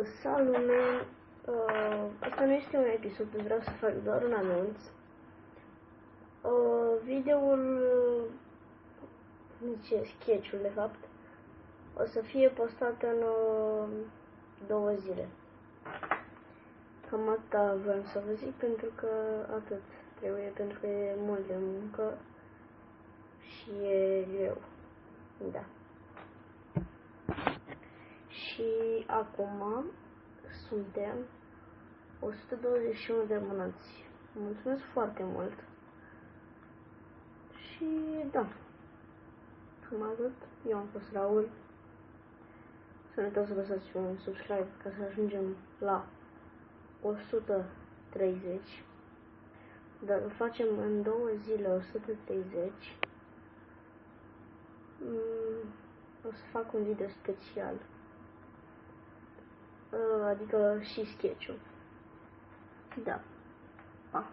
Salut, man! Asta nu este un episod, vreau să fac doar un anunț. Videoul, sketch-ul de fapt, o să fie postat în 2 zile. Cam atâta vreau să vă zic, pentru că atât trebuie, pentru că e mult de muncă și e greu. Da. Și acum suntem 121 de abonați. Mulțumesc foarte mult. Și da, cam atât. Eu am fost Raul. Să nu uitați să lăsați un subscribe ca să ajungem la 130. Dacă facem în 2 zile 130, o să fac un video special. Adică și sketch-ul. Da. Pa.